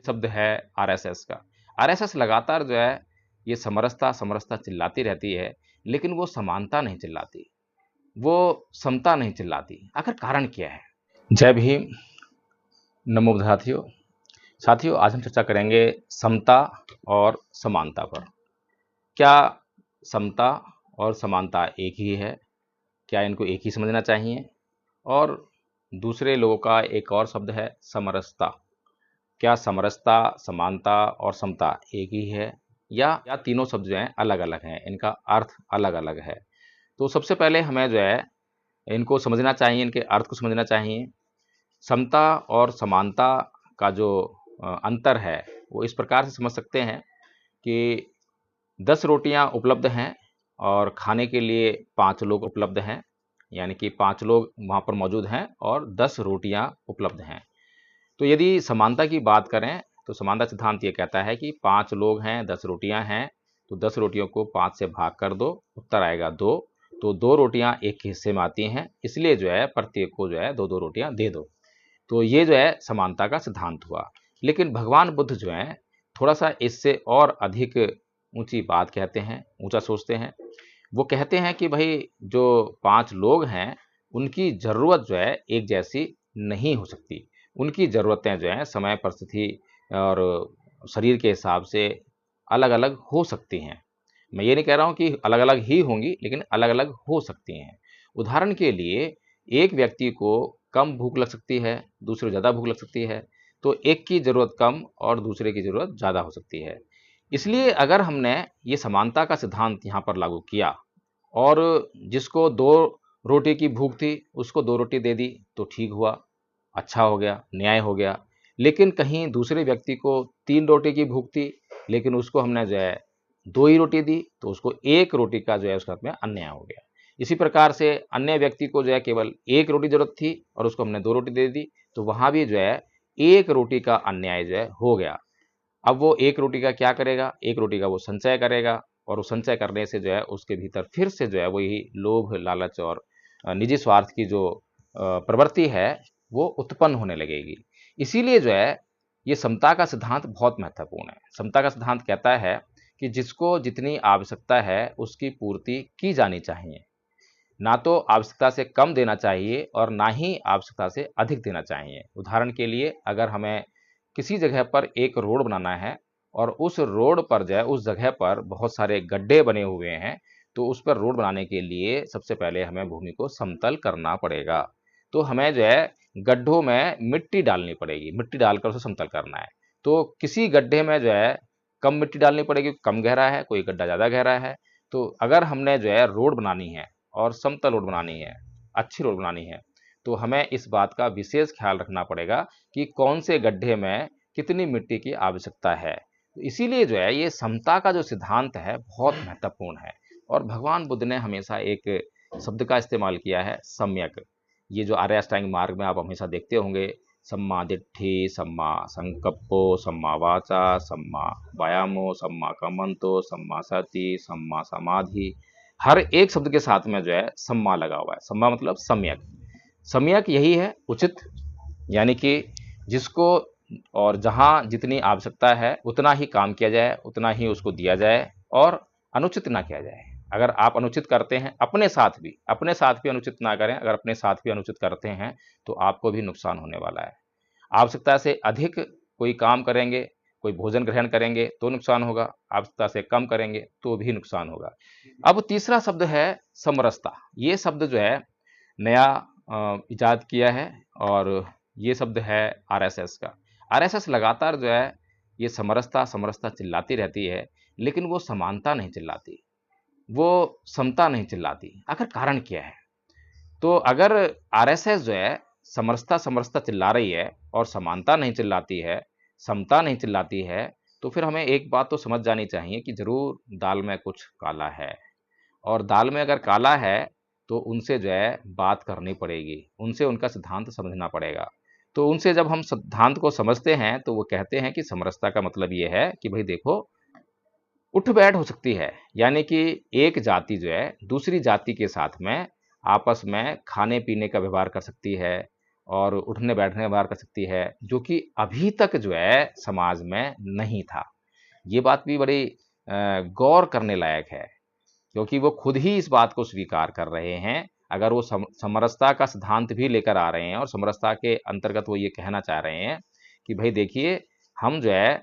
शब्द है आरएसएस का। आरएसएस लगातार जो है ये समरसता समरसता चिल्लाती रहती है, लेकिन वो समानता नहीं चिल्लाती, वो समता नहीं चिल्लाती। आखिर कारण क्या है? जय भीम, नमो बुद्धाथियों। साथियों, आज हम चर्चा करेंगे समता और समानता पर। क्या समता और समानता एक ही है? क्या इनको एक ही समझना चाहिए? और दूसरे लोगों का एक और शब्द है समरसता। क्या समरसता, समानता और समता एक ही है या तीनों शब्द जो हैं अलग-अलग हैं, इनका अर्थ अलग-अलग है? तो सबसे पहले हमें जो है इनको समझना चाहिए, इनके अर्थ को समझना चाहिए। समता और समानता का जो अंतर है वो इस प्रकार से समझ सकते हैं कि 10 रोटियां उपलब्ध हैं और खाने के लिए 5 लोग उपलब्ध हैं, यानी कि 5 लोग वहाँ पर मौजूद हैं और 10 रोटियां उपलब्ध हैं। तो यदि समानता की बात करें तो समानता सिद्धांत ये कहता है कि 5 लोग हैं, 10 रोटियां हैं, तो 10 रोटियों को 5 से भाग कर दो, उत्तर आएगा 2। तो 2 रोटियां एक हिस्से में आती हैं, इसलिए जो है प्रत्येक को जो है 2-2 रोटियां दे दो। तो ये जो है समानता का सिद्धांत हुआ। लेकिन भगवान बुद्ध जो हैं थोड़ा-सा इससे और अधिक ऊँची बात कहते हैं, ऊँचा सोचते हैं। वो कहते हैं कि भई जो 5 लोग हैं, उनकी ज़रूरत जो है एक जैसी नहीं हो सकती। उनकी ज़रूरतें जो हैं समय, परिस्थिति और शरीर के हिसाब से अलग-अलग हो सकती हैं। मैं ये नहीं कह रहा हूँ कि अलग-अलग ही होंगी, लेकिन अलग-अलग हो सकती हैं। उदाहरण के लिए एक व्यक्ति को कम भूख लग सकती है, दूसरे को ज़्यादा भूख लग सकती है, तो एक की ज़रूरत कम और दूसरे की ज़रूरत ज़्यादा हो सकती है। इसलिए अगर हमने ये समानता का सिद्धांत यहाँ पर लागू किया और जिसको 2 रोटी की भूख थी, उसको 2 रोटी दे दी, तो ठीक हुआ, अच्छा हो गया, न्याय हो गया। लेकिन कहीं दूसरे व्यक्ति को 3 रोटी की भूख थी, लेकिन उसको हमने जो है 2 ही रोटी दी, तो उसको 1 रोटी का जो है उसके साथ में अन्याय हो गया। इसी प्रकार से अन्य व्यक्ति को जो है केवल 1 रोटी ज़रूरत थी और उसको हमने 2 रोटी दे दी, तो वहाँ भी जो है 1 रोटी का अन्याय जो है हो गया। अब वो 1 रोटी का क्या करेगा? 1 रोटी का वो संचय करेगा और वो संचय करने से जो है उसके भीतर फिर से जो है वही लोभ, लालच और निजी स्वार्थ की जो प्रवृत्ति है वो उत्पन्न होने लगेगी। इसीलिए जो है ये समता का सिद्धांत बहुत महत्वपूर्ण है। समता का सिद्धांत कहता है कि जिसको जितनी आवश्यकता है उसकी पूर्ति की जानी चाहिए। ना तो आवश्यकता से कम देना चाहिए और ना ही आवश्यकता से अधिक देना चाहिए। उदाहरण के लिए अगर हमें किसी जगह पर एक रोड बनाना है और उस रोड पर जो है उस जगह पर बहुत सारे गड्ढे बने हुए हैं, तो उस पर रोड बनाने के लिए सबसे पहले हमें भूमि को समतल करना पड़ेगा। तो हमें जो है गड्ढों में मिट्टी डालनी पड़ेगी, मिट्टी डालकर उसे समतल करना है। तो किसी गड्ढे में जो है कम मिट्टी डालनी पड़ेगी, कम गहरा है, कोई गड्ढा ज़्यादा गहरा है। तो अगर हमने जो है रोड बनानी है और समतल रोड बनानी है, अच्छी रोड बनानी है, तो हमें इस बात का विशेष ख्याल रखना पड़ेगा कि कौन से गड्ढे में कितनी मिट्टी की आवश्यकता है। तो इसीलिए जो है ये समता का जो सिद्धांत है बहुत महत्वपूर्ण है और भगवान बुद्ध ने हमेशा एक शब्द का इस्तेमाल किया है सम्यक। ये जो आर्य अष्टांगिक मार्ग में आप हमेशा देखते होंगे सम्मा दिट्ठी, सम्मा संकप्पो, सम्मा वाचा, सम्मा वायामो, सम्मा कम्मंतो, सम्मा सति, सम्मा समाधि। हर एक शब्द के साथ में जो है सम्मा लगा हुआ है। सम्मा मतलब सम्यक। सम्यक यही है उचित, यानी कि जिसको और जहाँ जितनी आवश्यकता है उतना ही काम किया जाए, उतना ही उसको दिया जाए और अनुचित ना किया जाए। अगर आप अनुचित करते हैं अपने साथ भी अनुचित ना करें। अगर अपने साथ भी अनुचित करते हैं तो आपको भी नुकसान होने वाला है। आवश्यकता से अधिक कोई काम करेंगे, कोई भोजन ग्रहण करेंगे तो नुकसान होगा, आवश्यकता से कम करेंगे तो भी नुकसान होगा। अब तीसरा शब्द है समरसता। ये शब्द जो है नया इजाद किया है और ये शब्द है आरएसएस का। आरएसएस लगातार जो है ये समरसता समरसता चिल्लाती रहती है, लेकिन वो समानता नहीं चिल्लाती, वो समता नहीं चिल्लाती। आखिर कारण क्या है? तो अगर आरएसएस जो है समरसता समरसता चिल्ला रही है और समानता नहीं चिल्लाती है, समता नहीं चिल्लाती है, तो फिर हमें एक बात तो समझ जानी चाहिए कि ज़रूर दाल में कुछ काला है और दाल में अगर काला है, तो उनसे जो है बात करनी पड़ेगी, उनसे उनका सिद्धांत समझना पड़ेगा। तो उनसे जब हम सिद्धांत को समझते हैं, तो वो कहते हैं कि समरसता का मतलब ये है कि भई देखो उठ-बैठ हो सकती है, यानी कि एक जाति जो है दूसरी जाति के साथ में आपस में खाने-पीने का व्यवहार कर सकती है, और उठने बैठने का व्यवहार कर सकती है, जो कि अभी तक जो है समाज में नहीं था। ये बात भी बड़ी गौर करने लायक है, क्योंकि वो खुद ही इस बात को स्वीकार कर रहे हैं। अगर वो समरसता का सिद्धांत भी लेकर आ रहे हैं और समरसता के अंतर्गत वो ये कहना चाह रहे हैं कि भाई देखिए, हम जो है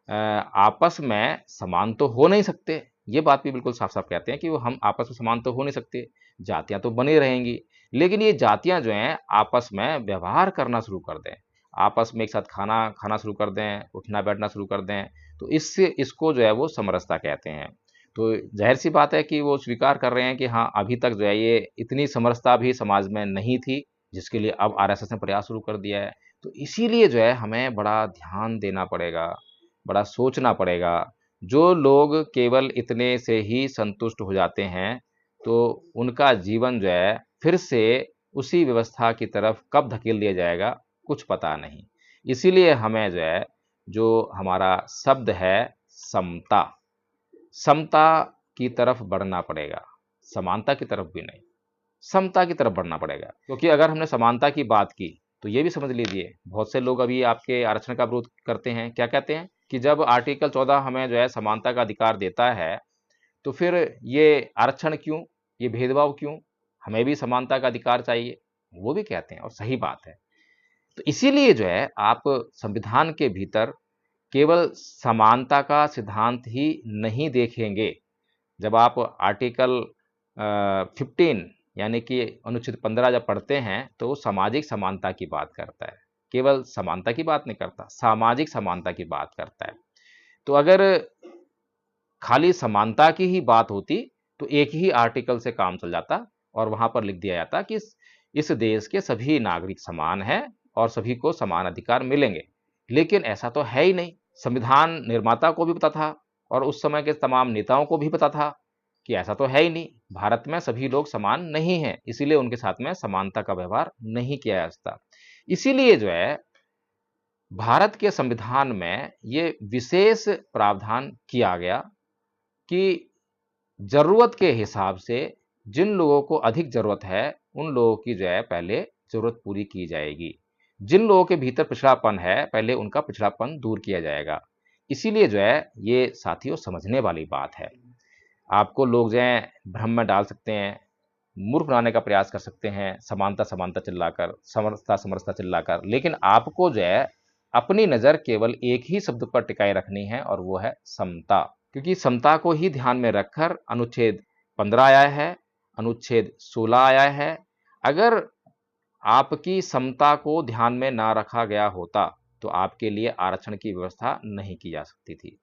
आपस में समान तो हो नहीं सकते। ये बात भी बिल्कुल साफ-साफ कहते हैं कि वो हम आपस में समान तो हो नहीं सकते, जातियाँ तो बनी रहेंगी। लेकिन ये जातियाँ जो हैं आपस में व्यवहार करना शुरू कर दें, आपस में एक साथ खाना खाना शुरू कर दें, उठना-बैठना शुरू कर दें, तो इससे इसको जो है वो समरसता कहते हैं। तो ज़ाहिर-सी बात है कि वो स्वीकार कर रहे हैं कि हाँ, अभी तक जो है ये इतनी समरसता भी समाज में नहीं थी, जिसके लिए अब आरएसएस ने प्रयास शुरू कर दिया है। तो इसीलिए जो है हमें बड़ा ध्यान देना पड़ेगा, बड़ा सोचना पड़ेगा। जो लोग केवल इतने से ही संतुष्ट हो जाते हैं, तो उनका जीवन जो है फिर से उसी व्यवस्था की तरफ कब धकेल दिया जाएगा, कुछ पता नहीं। इसीलिए हमें जो है, जो हमारा शब्द है समता, समता की तरफ बढ़ना पड़ेगा, समानता की तरफ भी नहीं, समता की तरफ बढ़ना पड़ेगा। क्योंकि अगर हमने समानता की बात की, तो ये भी समझ लीजिए, बहुत से लोग अभी आपके आरक्षण का विरोध करते हैं। क्या कहते हैं कि जब आर्टिकल 14 हमें जो है समानता का अधिकार देता है, तो फिर ये आरक्षण क्यों? ये भेदभाव क्यों? हमें भी समानता का अधिकार चाहिए। वो भी कहते हैं और सही बात है। तो इसीलिए जो है आप संविधान के भीतर केवल समानता का सिद्धांत ही नहीं देखेंगे। जब आप आर्टिकल 15 यानी कि अनुच्छेद 15 जब पढ़ते हैं, तो वो सामाजिक समानता की बात करता है। केवल समानता की बात नहीं करता, सामाजिक समानता की बात करता है। तो अगर खाली समानता की ही बात होती, तो एक ही आर्टिकल से काम चल जाता और वहाँ पर लिख दिया जाता कि इस देश के सभी नागरिक समान हैं और सभी को समान अधिकार मिलेंगे। लेकिन ऐसा तो है ही नहीं। संविधान निर्माता को भी पता था और उस समय के तमाम नेताओं को भी पता था कि ऐसा तो है ही नहीं। भारत में सभी लोग समान नहीं हैं, इसीलिए उनके साथ में समानता का व्यवहार नहीं किया जा सकता। इसीलिए जो है भारत के संविधान में ये विशेष प्रावधान किया गया कि ज़रूरत के हिसाब से जिन लोगों को अधिक ज़रूरत है, उन लोगों की जो है पहले ज़रूरत पूरी की जाएगी। जिन लोगों के भीतर पिछड़ापन है, पहले उनका पिछड़ापन दूर किया जाएगा। इसीलिए जो है ये साथियों समझने वाली बात है। आपको लोग जो हैं भ्रम में डाल सकते हैं, मूर्ख बनाने का प्रयास कर सकते हैं, समानता, समानता चिल्लाकर, समरसता, समरसता चिल्लाकर, लेकिन आपको जो है अपनी नज़र केवल एक ही शब्द पर टिकाए रखनी है और वो है समता। क्योंकि समता को ही ध्यान में रखकर अनुच्छेद 15 आया है, अनुच्छेद 16 आया है। अगर आपकी समता को ध्यान में ना रखा गया होता, तो आपके लिए आरक्षण की व्यवस्था नहीं की जा सकती थी।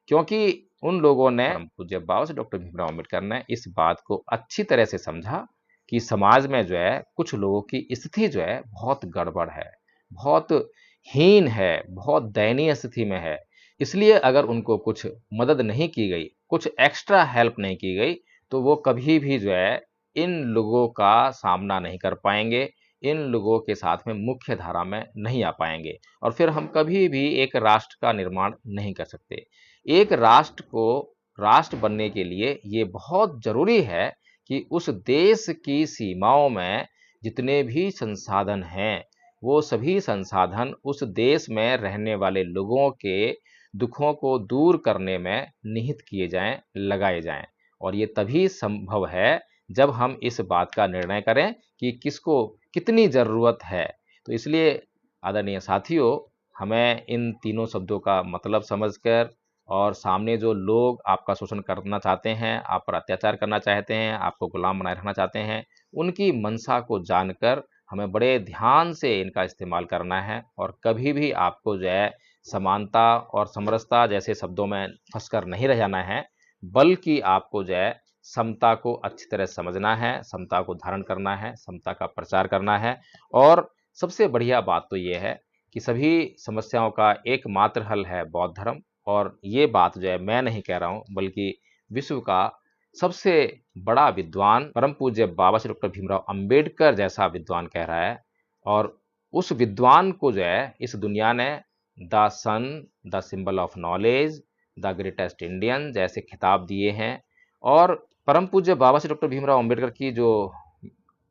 क्योंकि उन लोगों ने परम पूज्य बाबा साहब डॉक्टर भीमराव अम्बेडकर ने इस बात को अच्छी तरह से समझा कि समाज में जो है कुछ लोगों की स्थिति जो है बहुत गड़बड़ है, बहुत हीन है, बहुत दयनीय स्थिति में है। इसलिए अगर उनको कुछ मदद नहीं की गई, कुछ एक्स्ट्रा हेल्प नहीं की गई, तो वो कभी भी जो है इन लोगों का सामना नहीं कर पाएंगे, इन लोगों के साथ में मुख्य धारा में नहीं आ पाएंगे और फिर हम कभी भी एक राष्ट्र का निर्माण नहीं कर सकते। एक राष्ट्र को राष्ट्र बनने के लिए ये बहुत ज़रूरी है कि उस देश की सीमाओं में जितने भी संसाधन हैं, वो सभी संसाधन उस देश में रहने वाले लोगों के दुखों को दूर करने में निहित किए जाएं, लगाए जाएं। और ये तभी संभव है जब हम इस बात का निर्णय करें कि किसको कितनी ज़रूरत है। तो इसलिए आदरणीय साथियों, हमें इन तीनों शब्दों का मतलब समझकर और सामने जो लोग आपका शोषण करना चाहते हैं, आप पर अत्याचार करना चाहते हैं, आपको गुलाम बनाए रखना चाहते हैं, उनकी मंशा को जानकर हमें बड़े ध्यान से इनका इस्तेमाल करना है और कभी भी आपको जो है समानता और समरसता जैसे शब्दों में फंसकर नहीं रह जाना है, बल्कि आपको जो है समता को अच्छी तरह समझना है, समता को धारण करना है, समता का प्रचार करना है। और सबसे बढ़िया बात तो ये है कि सभी समस्याओं का एकमात्र हल है बौद्ध धर्म। और ये बात जो है मैं नहीं कह रहा हूँ, बल्कि विश्व का सबसे बड़ा विद्वान परम पूज्य बाबा श्री डॉक्टर भीमराव अंबेडकर जैसा विद्वान कह रहा है। और उस विद्वान को जो है इस दुनिया ने the sun, the symbol of knowledge, the greatest Indian जैसे खिताब दिए हैं। और परम पूज्य बाबा श्री डॉक्टर भीमराव अंबेडकर की जो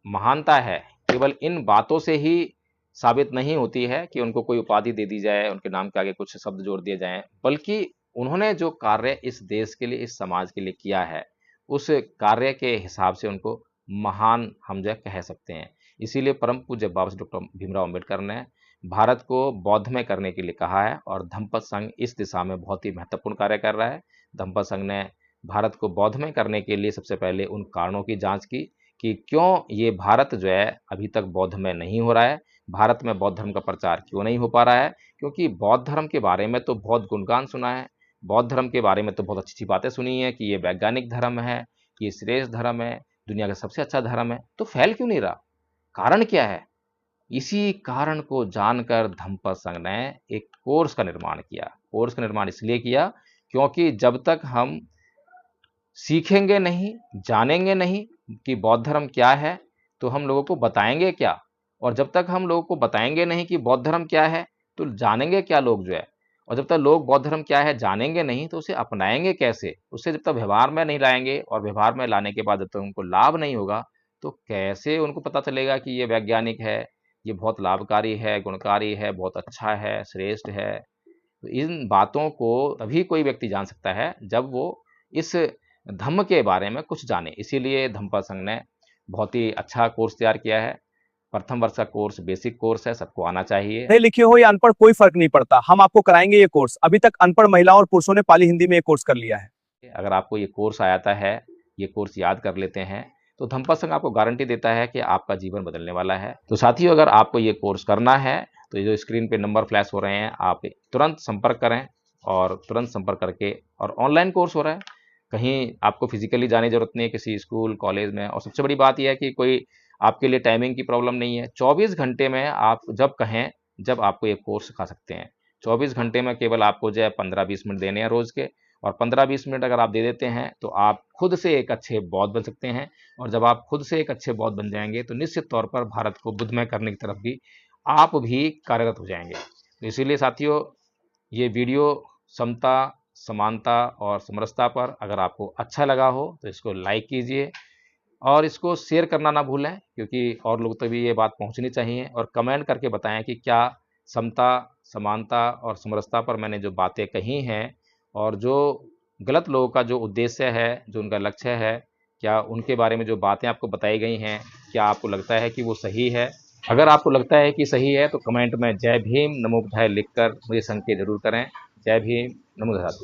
महानता है, केवल इन बातों से ही साबित नहीं होती है कि उनको कोई उपाधि दे दी जाए, उनके नाम के आगे कुछ शब्द जोड़ दिए जाएँ, बल्कि उन्होंने जो कार्य इस देश के लिए, इस समाज के लिए किया है, उस कार्य के हिसाब से उनको महान हम जो है कह सकते हैं। इसीलिए परम पूज्य बाबा साहब डॉक्टर भीमराव अम्बेडकर ने भारत को बौद्धमय करने के लिए कहा है और धम्मपद संघ इस दिशा में बहुत ही महत्वपूर्ण कार्य कर रहा है। धम्मपद संघ ने भारत को बौद्धमय करने के लिए सबसे पहले उन कारणों की जाँच की कि क्यों ये भारत जो है अभी तक बौद्धमय नहीं हो रहा है, भारत में बौद्ध धर्म का प्रचार क्यों नहीं हो पा रहा है? क्योंकि बौद्ध धर्म के बारे में तो बहुत गुणगान सुना है, बौद्ध धर्म के बारे में तो बहुत अच्छी-अच्छी बातें सुनी हैं कि ये वैज्ञानिक धर्म है, ये श्रेष्ठ धर्म है, दुनिया का सबसे अच्छा धर्म है, तो फैल क्यों नहीं रहा? कारण क्या है? इसी कारण को जानकर धम्मपद संघ ने एक कोर्स का निर्माण किया। कोर्स का निर्माण इसलिए किया क्योंकि जब तक हम सीखेंगे नहीं, जानेंगे नहीं कि बौद्ध धर्म क्या है, तो हम लोगों को बताएँगे क्या? और जब तक हम लोगों को बताएँगे नहीं कि बौद्ध धर्म क्या है, तो जानेंगे क्या लोग जो है? और जब तक लोग बौद्ध धर्म क्या है जानेंगे नहीं, तो उसे अपनाएँगे कैसे? उसे जब तक व्यवहार में नहीं लाएँगे और व्यवहार में लाने के बाद जब तक उनको लाभ नहीं होगा, तो कैसे उनको पता चलेगा कि ये वैज्ञानिक है, ये बहुत लाभकारी है, गुणकारी है, बहुत अच्छा है, श्रेष्ठ है? तो इन बातों को तभी कोई व्यक्ति जान सकता है जब वो इस धम्म के बारे में कुछ जाने। इसीलिए धम्मपद संघ ने बहुत ही अच्छा कोर्स तैयार किया है। प्रथम वर्ष का कोर्स बेसिक कोर्स है, सबको आना चाहिए। पढ़े लिखे हो या अनपढ़ कोई फर्क नहीं पड़ता, हम आपको कराएंगे ये कोर्स। अभी तक अनपढ़ महिलाओं और पुरुषों ने पाली हिंदी में ये कोर्स कर लिया है। अगर आपको ये कोर्स आता है, ये कोर्स याद कर लेते हैं, तो धम्मपद संघ आपको गारंटी देता है कि आपका जीवन बदलने वाला है। तो साथियों, अगर आपको ये कोर्स करना है, तो ये जो स्क्रीन पे नंबर फ्लैश हो रहे हैं, आप तुरंत संपर्क करें और तुरंत संपर्क करके और ऑनलाइन कोर्स हो रहा है। कहीं आपको फिज़िकली जाने की ज़रूरत नहीं है किसी स्कूल, कॉलेज में और सबसे बड़ी बात ये है कि कोई आपके लिए टाइमिंग की प्रॉब्लम नहीं है। 24 घंटे में आप जब कहें, जब आपको ये कोर्स सिखा सकते हैं। 24 घंटे में केवल आपको जो है 15-20 मिनट देने हैं रोज़ के और 15-20 मिनट अगर आप दे देते हैं, तो आप खुद से एक अच्छे बौद्ध बन सकते हैं और जब आप खुद से एक अच्छे बौद्ध बन जाएँगे, तो निश्चित तौर पर भारत को बुद्धमय करने की तरफ भी आप भी कार्यरत हो जाएँगे। तो इसीलिए साथियों, ये वीडियो समता, समानता और समरसता पर अगर आपको अच्छा लगा हो, तो इसको लाइक कीजिए और इसको शेयर करना ना भूलें क्योंकि और लोग तक भी ये बात पहुंचनी चाहिए और कमेंट करके बताएं कि क्या समता, समानता और समरसता पर मैंने जो बातें कही हैं और जो गलत लोगों का जो उद्देश्य है, जो उनका लक्ष्य है, क्या उनके बारे में जो बातें आपको बताई गई हैं, क्या आपको लगता है कि वो सही है? अगर आपको लगता है कि सही है, तो कमेंट में जय भीम, नमो बुद्धाय लिखकर मुझे संकेत ज़रूर करें। जय भीम, नमो बुद्धाय।